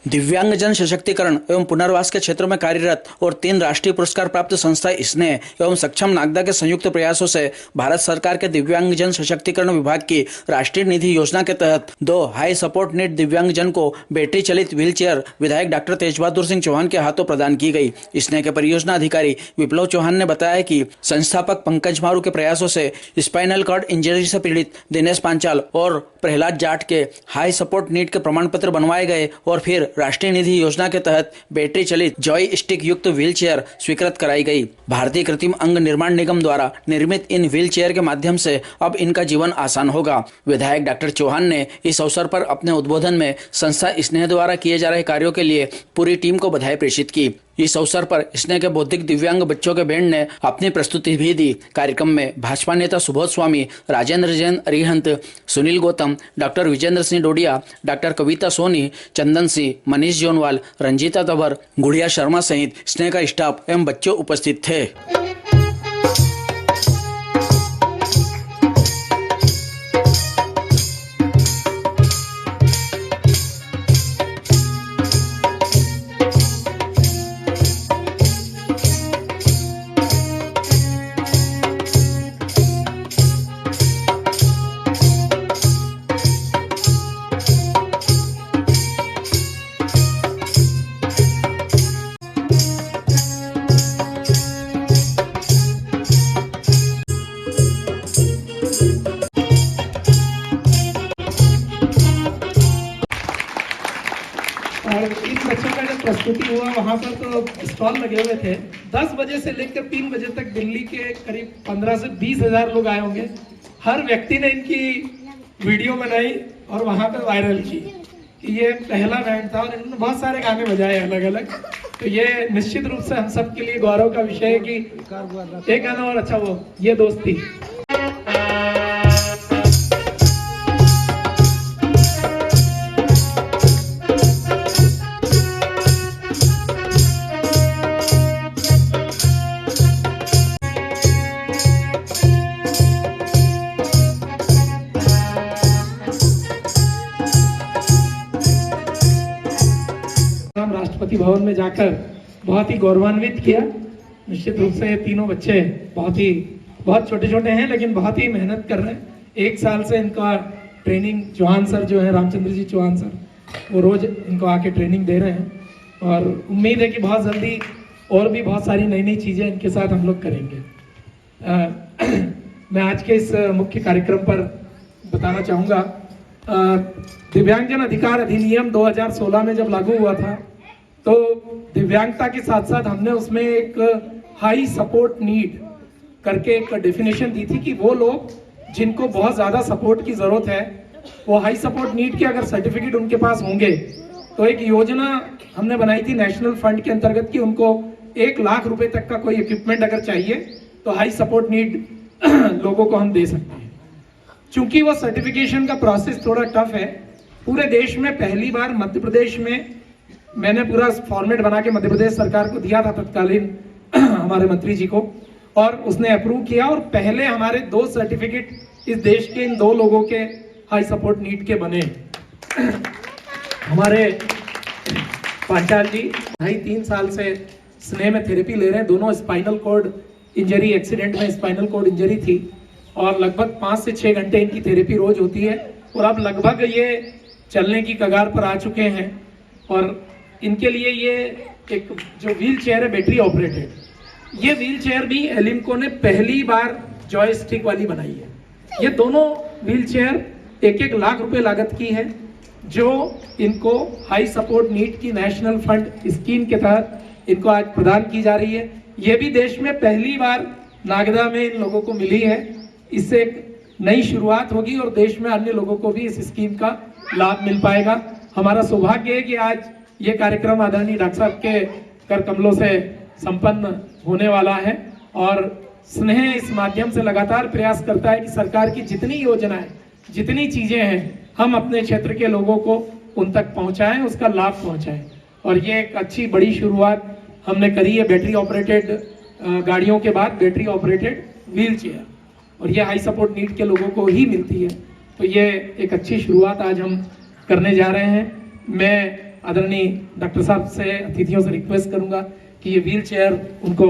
दिव्यांगजन सशक्तिकरण एवं पुनर्वास के क्षेत्र में कार्यरत और 3 राष्ट्रीय पुरस्कार प्राप्त संस्था स्नेह एवं सक्षम नागदा के संयुक्त प्रयासों से भारत सरकार के दिव्यांगजन सशक्तिकरण विभाग की राष्ट्रीय निधि योजना के तहत 2 हाई सपोर्ट नीड दिव्यांगजन को बैटरी चलित व्हील चेयर विधायक डॉक्टर तेज बहादुर सिंह चौहान के हाथों प्रदान की गई। स्नेह के परियोजना अधिकारी विप्लव चौहान ने बताया कि संस्थापक पंकज मारू के प्रयासों से स्पाइनल कॉर्ड इंजरी से पीड़ित दिनेश पांचाल और प्रहलाद जाट के हाई सपोर्ट नीड के प्रमाण पत्र बनवाए गए और फिर राष्ट्रीय निधि योजना के तहत बैटरी चलित जॉय स्टिक युक्त व्हील चेयर स्वीकृत कराई गई। भारतीय कृत्रिम अंग निर्माण निगम द्वारा निर्मित इन व्हील चेयर के माध्यम से अब इनका जीवन आसान होगा। विधायक डॉक्टर चौहान ने इस अवसर पर अपने उद्बोधन में संस्था स्नेह द्वारा किए जा रहे कार्यों के लिए पूरी टीम को बधाई प्रेषित की। इस अवसर पर स्नेह के बौद्धिक दिव्यांग बच्चों के बैंड ने अपनी प्रस्तुति भी दी। कार्यक्रम में भाजपा नेता सुबोध स्वामी, राजेंद्र जैन अरिहंत, सुनील गौतम, डॉक्टर विजेंद्र सिंह डोडिया, डॉक्टर कविता सोनी, चंदन सिंह, मनीष जोनवाल, रंजीता तंवर, गुड़िया शर्मा सहित स्नेह का स्टाफ एवं बच्चे उपस्थित थे। और इन बच्चों का जब प्रस्तुति हुआ वहाँ पर तो स्टॉल लगे हुए थे। 10 बजे से लेकर 3 बजे तक दिल्ली के करीब 15 से 20 हजार लोग आए होंगे। हर व्यक्ति ने इनकी वीडियो बनाई और वहाँ पर वायरल की। ये पहला बैंड था और इन्होंने बहुत सारे गाने बजाए अलग अलग। तो ये निश्चित रूप से हम सब के लिए गौरव का विषय है कि एक गाना और अच्छा वो ये दोस्ती। राष्ट्रपति भवन में जाकर बहुत ही गौरवान्वित किया। निश्चित रूप से ये तीनों बच्चे बहुत छोटे छोटे हैं लेकिन बहुत ही मेहनत कर रहे हैं। 1 साल से इनका ट्रेनिंग चौहान सर जो है, रामचंद्र जी चौहान सर, वो रोज इनको आके ट्रेनिंग दे रहे हैं और उम्मीद है कि बहुत जल्दी और भी बहुत सारी नई नई चीजें इनके साथ हम लोग करेंगे। मैं आज के इस मुख्य कार्यक्रम पर बताना चाहूँगा, दिव्यांगजन अधिकार अधिनियम 2016 में जब लागू हुआ था तो दिव्यांगता के साथ साथ हमने उसमें एक हाई सपोर्ट नीड करके एक डेफिनेशन दी थी कि वो लोग जिनको बहुत ज़्यादा सपोर्ट की ज़रूरत है, वो हाई सपोर्ट नीड के अगर सर्टिफिकेट उनके पास होंगे तो एक योजना हमने बनाई थी नेशनल फंड के अंतर्गत कि उनको 1 लाख रुपए तक का कोई इक्विपमेंट अगर चाहिए तो हाई सपोर्ट नीड लोगों को हम दे सकते हैं। चूंकि वो सर्टिफिकेशन का प्रोसेस थोड़ा टफ है, पूरे देश में पहली बार मध्य प्रदेश में मैंने पूरा फॉर्मेट बना के मध्य प्रदेश सरकार को दिया था तत्कालीन हमारे मंत्री जी को, और उसने अप्रूव किया और पहले हमारे 2 सर्टिफिकेट इस देश के इन 2 लोगों के हाई सपोर्ट नीड के बने। हमारे पांचाल जी 2.5-3 साल से स्नेह में थेरेपी ले रहे हैं। दोनों स्पाइनल कॉर्ड इंजरी, एक्सीडेंट में स्पाइनल कॉर्ड इंजरी थी और लगभग 5 से 6 घंटे इनकी थेरेपी रोज होती है और अब लगभग ये चलने की कगार पर आ चुके हैं। और इनके लिए ये एक जो व्हील चेयर है बैटरी ऑपरेटेड, ये व्हील चेयर भी एलिम्को ने पहली बार जॉयस्टिक वाली बनाई है। ये दोनों व्हील चेयर 1-1 लाख रुपए लागत की है जो इनको हाई सपोर्ट नीड की नेशनल फंड स्कीम के तहत इनको आज प्रदान की जा रही है। ये भी देश में पहली बार नागदा में इन लोगों को मिली है। इससे एक नई शुरुआत होगी और देश में अन्य लोगों को भी इस स्कीम का लाभ मिल पाएगा। हमारा सौभाग्य है कि आज ये कार्यक्रम आदरणीय डॉक्टर साहब के कर कमलों से संपन्न होने वाला है और स्नेह इस माध्यम से लगातार प्रयास करता है कि सरकार की जितनी योजनाएं, जितनी चीजें हैं, हम अपने क्षेत्र के लोगों को उन तक पहुंचाएं, उसका लाभ पहुंचाएं। और ये एक अच्छी बड़ी शुरुआत हमने करी है बैटरी ऑपरेटेड गाड़ियों के बाद बैटरी ऑपरेटेड व्हील चेयर, और ये हाई सपोर्ट नीड के लोगों को ही मिलती है। तो ये एक अच्छी शुरुआत आज हम करने जा रहे हैं। मैं आदरणीय डॉक्टर साहब से, अतिथियों से रिक्वेस्ट करूंगा कि ये व्हील चेयर उनको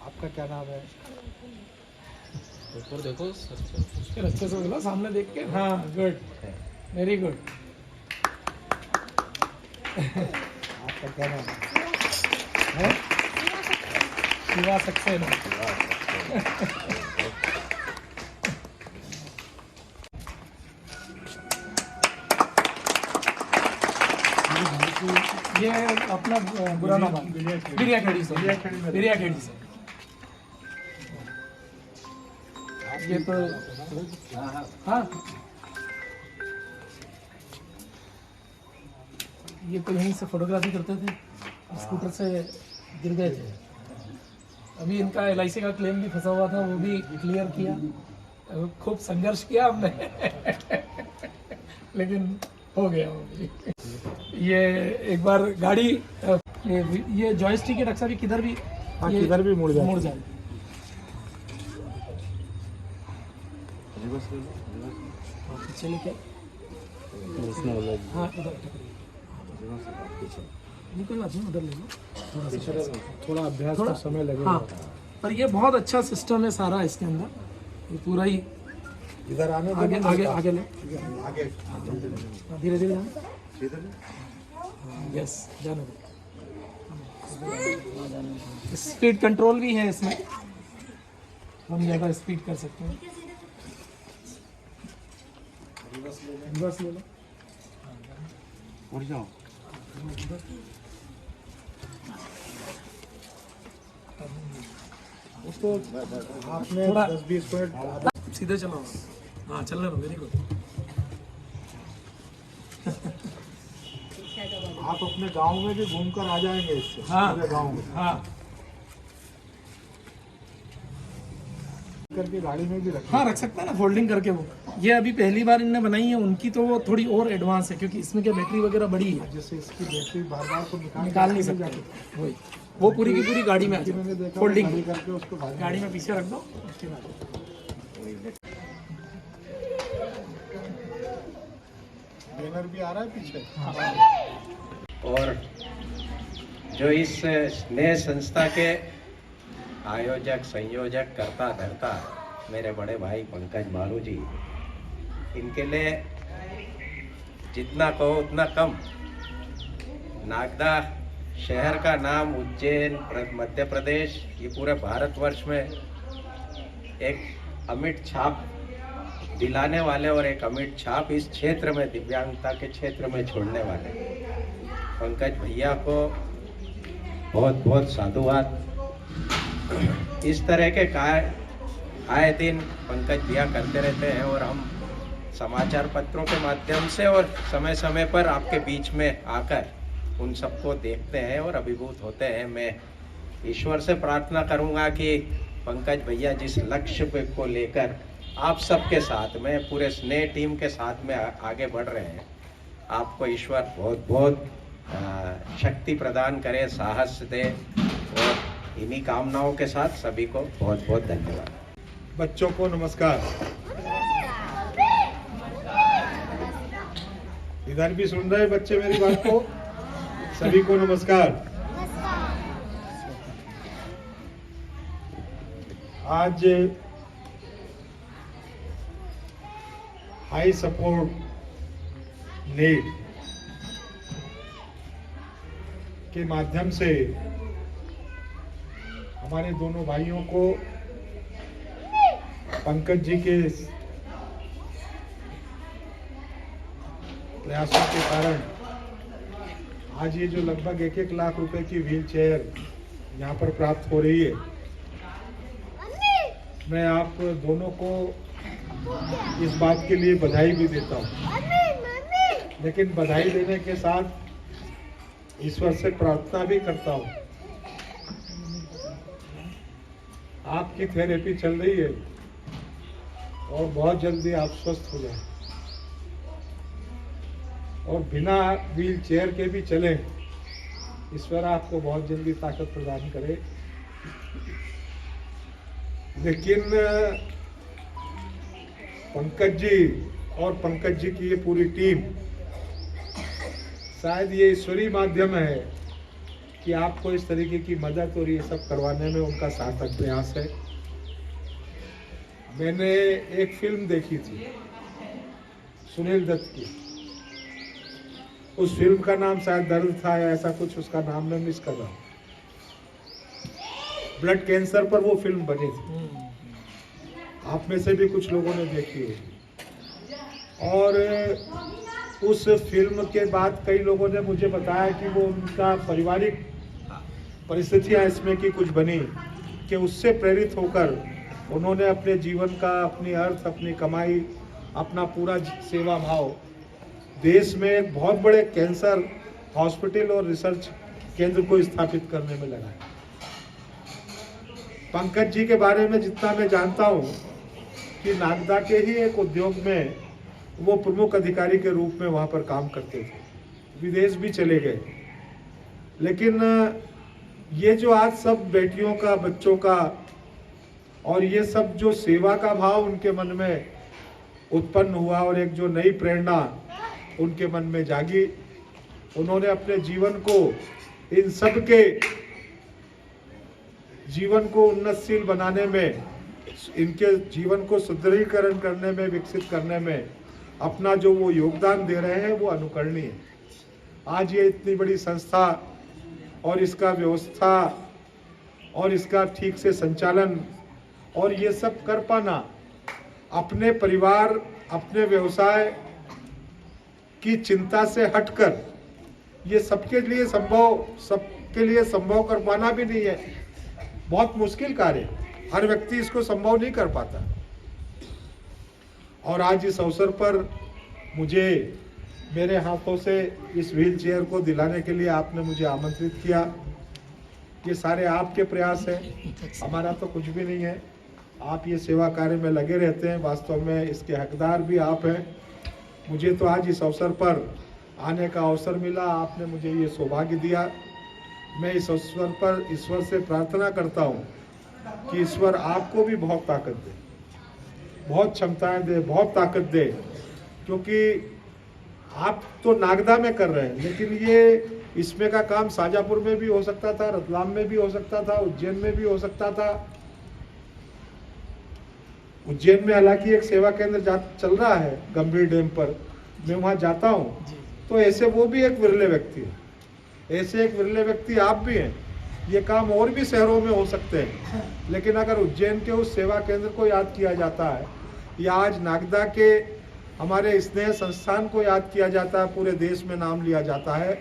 आपका क्या नाम है? ऊपर देखो सर फिर अच्छे से बोला, सामने देख के। हाँ, गुड, वेरी गुड। आपका क्या नाम है शिवा सक्सेना। ये अपना बुरा नाम है, बिरिया खेड़ी से। ये तो हाँ, ये तो यहीं से फोटोग्राफी करते थे, स्कूटर से गिर गए थे। अभी इनका LIC का क्लेम भी फंसा हुआ था, वो भी क्लियर किया। खूब संघर्ष किया हमने लेकिन हो गया वो भी। ये एक बार गाड़ी ये जॉयस्टिक की रक्षा भी किधर भी, हाँ, ये किधर भी मुड़ जाए। पीछे लेके हाँ उधर नहीं, कोई बात नहीं, उधर ले लो थोड़ा सा। थोड़ा अभ्यास का समय लगेगा। हाँ, पर ये बहुत अच्छा सिस्टम है सारा इसके अंदर, ये पूरा ही। इधर आने दो, आगे आगे आगे ले, आगे धीरे धीरे जाना। यस, जाने दो। स्पीड कंट्रोल भी है इसमें, हम ज़्यादा स्पीड कर सकते हैं। रिवर्स ले लो, उड़ जाओ। उसको आपने थोड़ा- 10-20 मिनट सीधे चलो। हाँ, चलने दो, वेरी गुड। आप अपने गांव में भी घूमकर आ जाएंगे इससे। हाँ। पूरे गांव में हाँ करके गाड़ी में भी रखें। हाँ, रख सकते हैं ना फोल्डिंग करके। वो ये अभी पहली बार इनने बनाई है, उनकी तो वो थोड़ी और एडवांस है, क्योंकि इसमें क्या बैटरी वगैरह बड़ी है, जैसे इसकी बैटरी बार-बार तो निकाल नहीं सकते। वही वो पूरी की पूरी गाड़ी में आ मैंने जाए, देखा फोल्डिंग गाड़ी करके उसको भाग गाड़ी में पीछे रख दो, उसके बाद बैनर भी आ रहा है पीछे। और जो इस स्नेह संस्था के आयोजक, संयोजक, करता धरता मेरे बड़े भाई पंकज मारू जी, इनके लिए जितना कहो उतना कम। नागदा शहर का नाम उज्जैन, मध्य प्रदेश, ये पूरे भारतवर्ष में एक अमिट छाप दिलाने वाले और एक अमिट छाप इस क्षेत्र में, दिव्यांगता के क्षेत्र में छोड़ने वाले पंकज भैया को बहुत बहुत साधुवाद। इस तरह के कार्य आए दिन पंकज भैया करते रहते हैं और हम समाचार पत्रों के माध्यम से और समय समय पर आपके बीच में आकर उन सबको देखते हैं और अभिभूत होते हैं। मैं ईश्वर से प्रार्थना करूंगा कि पंकज भैया जिस लक्ष्य को लेकर आप सबके साथ में, पूरे स्नेह टीम के साथ में आगे बढ़ रहे हैं, आपको ईश्वर बहुत बहुत शक्ति प्रदान करे, साहस दे, और इन्हीं कामनाओं के साथ सभी को बहुत बहुत धन्यवाद। बच्चों को नमस्कार। इधर भी सुन रहे बच्चे मेरी बात को? सभी को नमस्कार। आज हाई सपोर्ट नीड के माध्यम से हमारे दोनों भाइयों को पंकज जी के प्रयासों के कारण आज ये जो लगभग 1-1 लाख रुपए की व्हील चेयर यहाँ पर प्राप्त हो रही है। मैं आप दोनों को इस बात के लिए बधाई भी देता हूँ, लेकिन बधाई देने के साथ ईश्वर से प्रार्थना भी करता हूँ। आपकी थेरेपी चल रही है और बहुत जल्दी आप स्वस्थ हो जाए और बिना व्हील चेयर के भी चलें। ईश्वर आपको बहुत जल्दी ताकत प्रदान करे। लेकिन पंकज जी और पंकज जी की ये पूरी टीम, शायद ये ईश्वरीय माध्यम है कि आपको इस तरीके की मदद और ये सब करवाने में उनका सार्थक प्रयास है। मैंने एक फिल्म देखी थी सुनील दत्त की, उस फिल्म का नाम शायद दर्द था या ऐसा कुछ, उसका नाम मैं मिस कर रहा हूँ। ब्लड कैंसर पर वो फिल्म बनी थी, आप में से भी कुछ लोगों ने देखी होगी। और उस फिल्म के बाद कई लोगों ने मुझे बताया कि वो उनका पारिवारिक परिस्थितियां इसमें की कुछ बनी कि उससे प्रेरित होकर उन्होंने अपने जीवन का, अपनी अर्थ, अपनी कमाई, अपना पूरा सेवा भाव देश में एक बहुत बड़े कैंसर हॉस्पिटल और रिसर्च केंद्र को स्थापित करने में लगाया। पंकज जी के बारे में जितना मैं जानता हूं कि नागदा के ही एक उद्योग में वो प्रमुख अधिकारी के रूप में वहां पर काम करते थे, विदेश भी चले गए। लेकिन ये जो आज सब बेटियों का, बच्चों का और ये सब जो सेवा का भाव उनके मन में उत्पन्न हुआ और एक जो नई प्रेरणा उनके मन में जागी, उन्होंने अपने जीवन को इन सब के जीवन को उन्नतशील बनाने में, इनके जीवन को सुदृढ़ीकरण करने में, विकसित करने में अपना जो वो योगदान दे रहे हैं वो अनुकरणीय है। आज ये इतनी बड़ी संस्था और इसका व्यवस्था और इसका ठीक से संचालन और ये सब कर पाना अपने परिवार, अपने व्यवसाय की चिंता से हटकर, ये सबके लिए संभव कर पाना भी नहीं है, बहुत मुश्किल कार्य है, हर व्यक्ति इसको संभव नहीं कर पाता। और आज इस अवसर पर मुझे मेरे हाथों से इस व्हील चेयर को दिलाने के लिए आपने मुझे आमंत्रित किया। ये सारे आपके प्रयास हैं, हमारा तो कुछ भी नहीं है। आप ये सेवा कार्य में लगे रहते हैं, वास्तव में इसके हकदार भी आप हैं। मुझे तो आज इस अवसर पर आने का अवसर मिला, आपने मुझे ये सौभाग्य दिया। मैं इस अवसर पर ईश्वर से प्रार्थना करता हूँ कि ईश्वर आपको भी बहुत ताकत दे, बहुत क्षमताएं दे, बहुत ताकत दे, क्योंकि आप तो नागदा में कर रहे हैं, लेकिन ये इसमें का काम शाजापुर में भी हो सकता था, रतलाम में भी हो सकता था, उज्जैन में भी हो सकता था। उज्जैन में हालांकि एक सेवा केंद्र चल रहा है गंभीर डैम पर, मैं वहाँ जाता हूँ, तो ऐसे वो भी एक विरले व्यक्ति है, ऐसे एक विरले व्यक्ति आप भी हैं। ये काम और भी शहरों में हो सकते हैं, लेकिन अगर उज्जैन के उस सेवा केंद्र को याद किया जाता है या आज नागदा के हमारे स्नेह संस्थान को याद किया जाता है, पूरे देश में नाम लिया जाता है,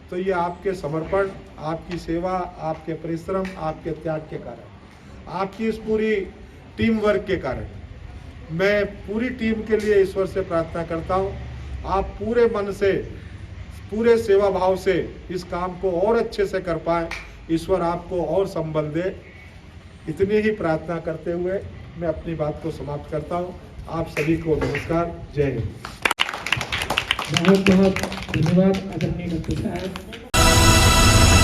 तो ये आपके समर्पण, आपकी सेवा, आपके परिश्रम, आपके त्याग के कारण, आपकी इस पूरी टीम वर्क के कारण। मैं पूरी टीम के लिए ईश्वर से प्रार्थना करता हूँ, आप पूरे मन से, पूरे सेवा भाव से इस काम को और अच्छे से कर पाएँ, ईश्वर आपको और संबल दे। इतनी ही प्रार्थना करते हुए मैं अपनी बात को समाप्त करता हूँ। आप सभी को नमस्कार, जय हिंद। बहुत बहुत धन्यवाद आदरणीय डॉक्टर साहब।